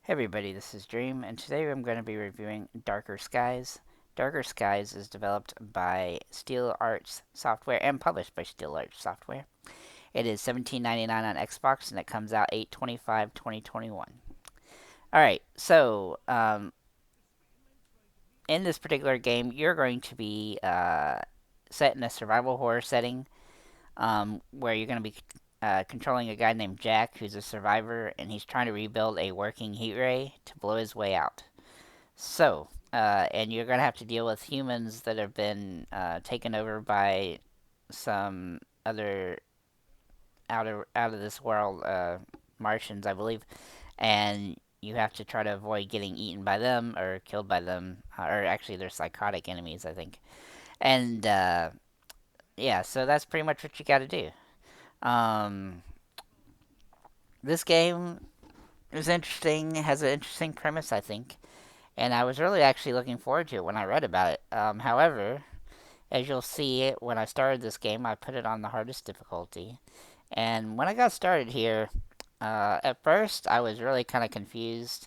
Hey everybody, this is Dream, and today I'm going to be reviewing Darker Skies. Darker Skies is developed by Steel Arts Software and published by Steel Arts Software. It is $17.99 on Xbox, and it comes out 8/25/2021. Alright, so in this particular game, you're going to be set in a survival horror setting where you're going to be controlling a guy named Jack, who's a survivor, and he's trying to rebuild a working heat ray to blow his way out. So, and you're going to have to deal with humans that have been taken over by some other out of this world Martians, I believe, and you have to try to avoid getting eaten by them or killed by them, or actually they're psychotic enemies, I think. And yeah, so that's pretty much what you got to do. Um, this game is interesting, has an interesting premise, I think, and I was really actually looking forward to it when I read about it. However, as you'll see, when I started this game, I put it on the hardest difficulty. And when I got started here, at first I was really kind of confused.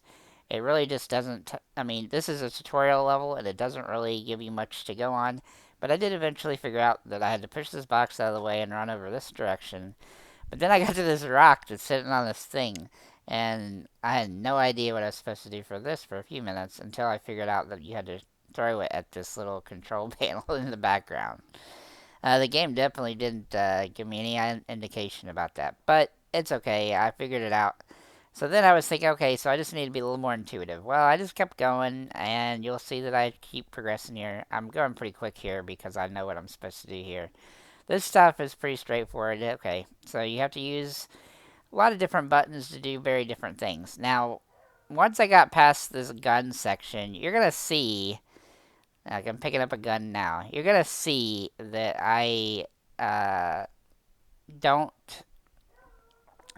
It really just doesn't. I mean, this is a tutorial level, and it doesn't really give you much to go on. But I did eventually figure out that I had to push this box out of the way and run over this direction. But then I got to this rock that's sitting on this thing, and I had no idea what I was supposed to do for this for a few minutes until I figured out that you had to throw it at this little control panel in the background. The game definitely didn't give me any indication about that, but it's okay. I figured it out. So then I was thinking, okay, so I just need to be a little more intuitive. Well, I just kept going, and you'll see that I keep progressing here. I'm going pretty quick here because I know what I'm supposed to do here. This stuff is pretty straightforward. Okay, so you have to use a lot of different buttons to do very different things. Now, once I got past this gun section, you're going to see, like I'm picking up a gun now, you're going to see that I don't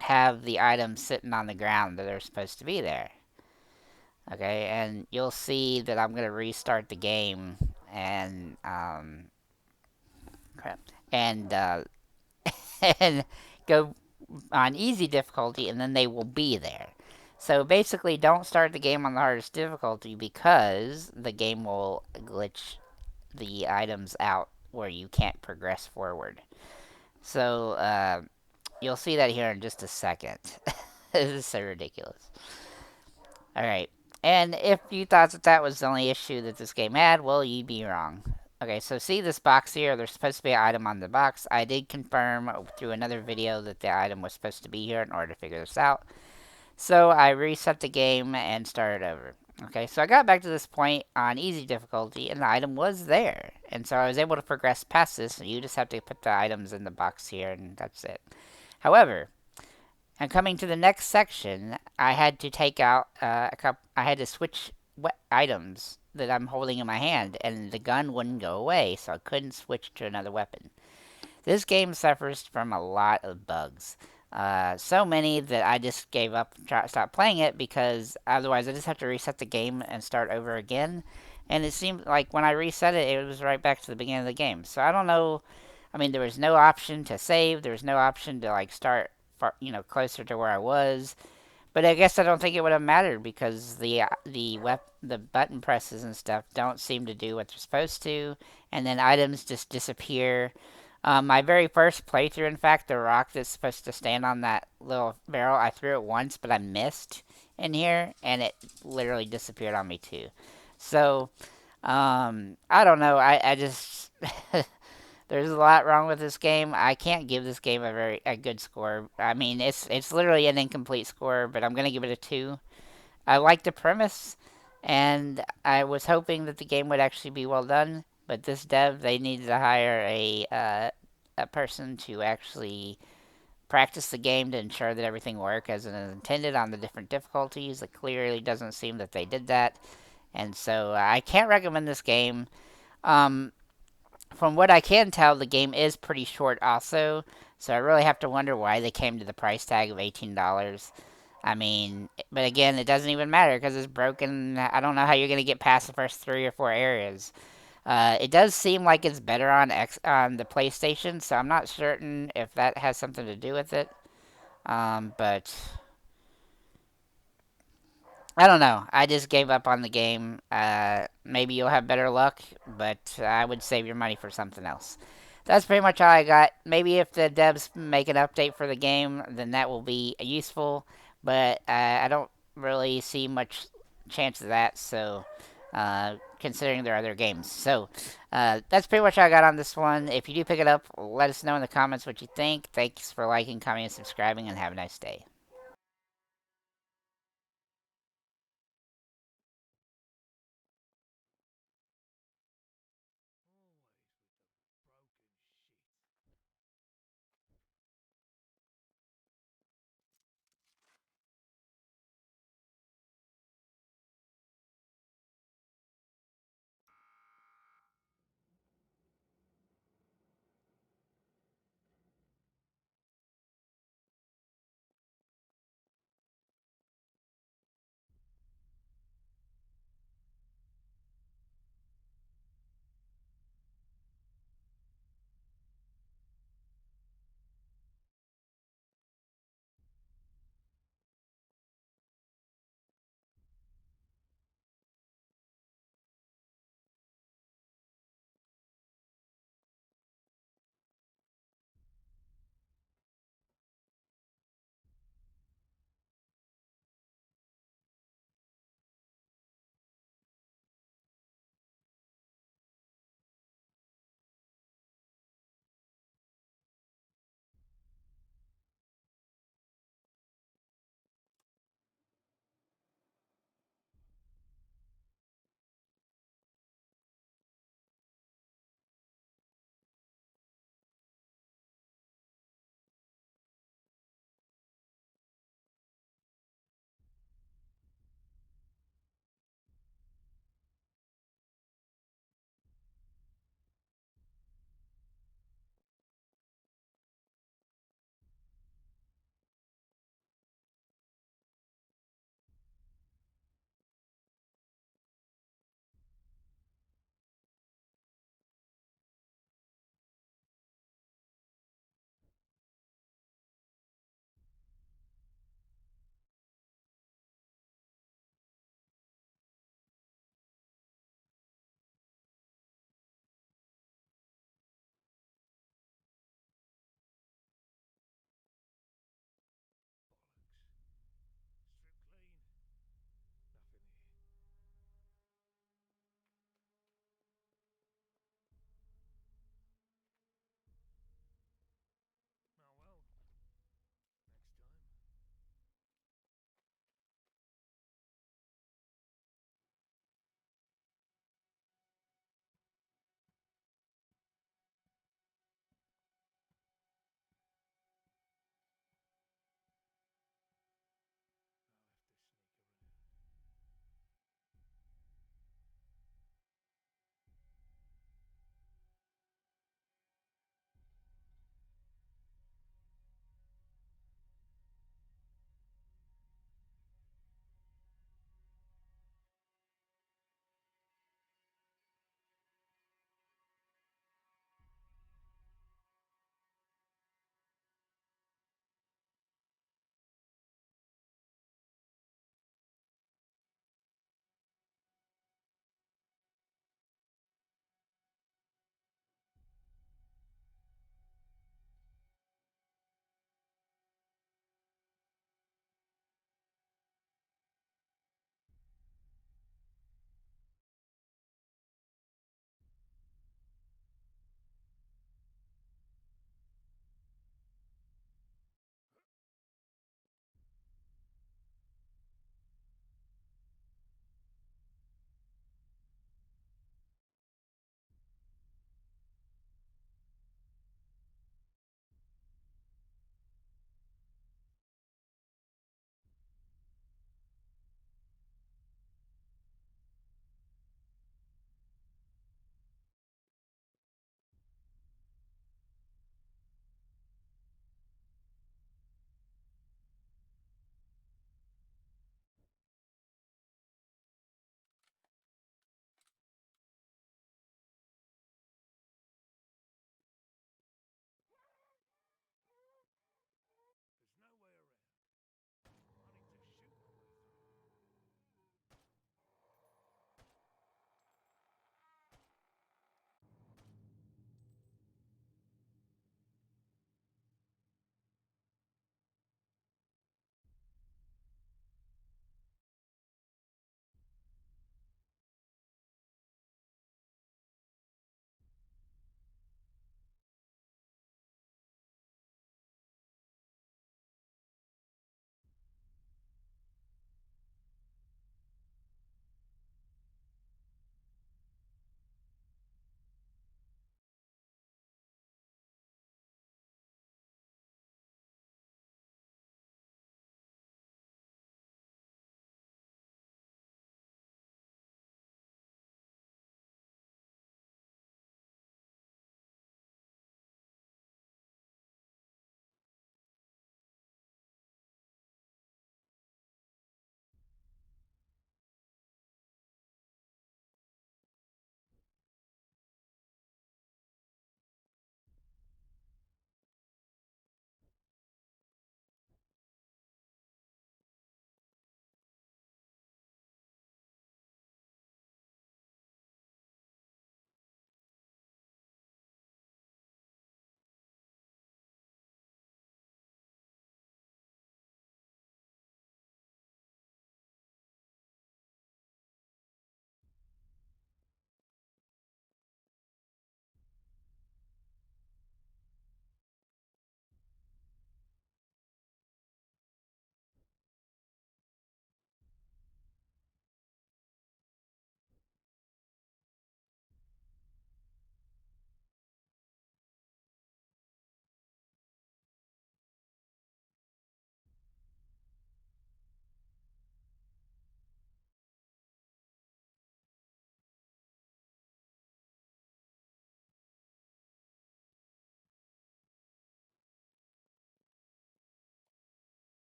have the items sitting on the ground that are supposed to be there. Okay, and you'll see that I'm going to restart the game and, crap, and, and go on easy difficulty, and then they will be there. So basically, don't start the game on the hardest difficulty because the game will glitch the items out where you can't progress forward. So you'll see that here in just a second. This is so ridiculous. Alright, and if you thought that that was the only issue that this game had, well, you'd be wrong. Okay, so see this box here? There's supposed to be an item on the box. I did confirm through another video that the item was supposed to be here in order to figure this out. So I reset the game and started over. Okay, so I got back to this point on easy difficulty, and the item was there. And so I was able to progress past this, and you just have to put the items in the box here, and that's it. However, and coming to the next section, I had to take out a couple. I had to switch items that I'm holding in my hand, and the gun wouldn't go away, so I couldn't switch to another weapon. This game suffers from a lot of bugs. So many that I just gave up and stopped playing it because otherwise I just have to reset the game and start over again. And it seemed like when I reset it, it was right back to the beginning of the game. So I don't know. I mean, there was no option to save. There was no option to like start far, closer to where I was. But I guess I don't think it would have mattered because the button presses and stuff don't seem to do what they're supposed to, and then items just disappear. My very first playthrough, in fact, the rock that's supposed to stand on that little barrel, I threw it once, but I missed in here, and it literally disappeared on me too. So, I don't know. I just there's a lot wrong with this game. I can't give this game a good score. I mean, it's literally an incomplete score, but I'm gonna give it a 2. I like the premise, and I was hoping that the game would actually be well done. But this dev, they needed to hire a person to actually practice the game to ensure that everything worked as it is intended on the different difficulties. It clearly doesn't seem that they did that, and so I can't recommend this game. Um, from what I can tell, the game is pretty short also, so I really have to wonder why they came to the price tag of $18. I mean, but again, it doesn't even matter because it's broken. I don't know how you're going to get past the first 3 or 4 areas. It does seem like it's better on on the PlayStation, so I'm not certain if that has something to do with it. But I don't know. I just gave up on the game. Maybe you'll have better luck, but I would save your money for something else. That's pretty much all I got. Maybe if the devs make an update for the game, then that will be useful. But I don't really see much chance of that. So, considering there are other games, so that's pretty much all I got on this one. If you do pick it up, let us know in the comments what you think. Thanks for liking, commenting, and subscribing, and have a nice day.